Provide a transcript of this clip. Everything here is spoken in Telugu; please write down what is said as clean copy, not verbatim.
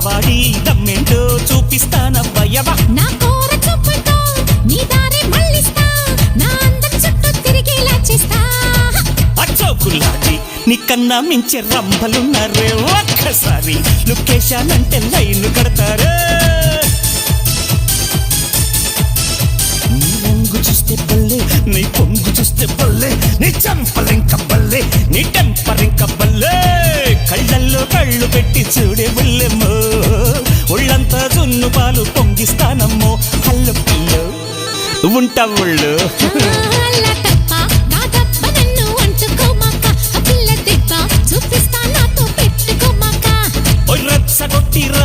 వాడి దమ్మేంటో చూపిస్తానవ్వయ్యవా నా కోర చూపుతో నీ దారి మళ్ళిస్తా నా అందం చుట్టూ తిరిగేలా చేస్తా అచ్చోకులాడి నీకన్నా మించే రంభలున్నారే ఒక్కసారి లొకేషన్ లైన్ కడతారే నీ రంగు చూస్తే బల్లే నీ పొంగు చూస్తే బల్లే నీ చంపలింక బల్లే నీ టెంపరింక బల్లే కళ్ళల్లో కళ్ళు పెట్టి చూడే బుల్లెమ్మో ఒళ్ళంతా జున్ను పాలు పొంగిస్తానమ్మో హల్లు పిల్లు ఉంటా ఒళ్ళు అల్లా తప్ప నా దప్ప నన్ను అంటుకోమాక ఆ పిల్ల దెబ్బ చూపిస్తా నాతో పెట్టుకోమాక రెచ్చగొట్టి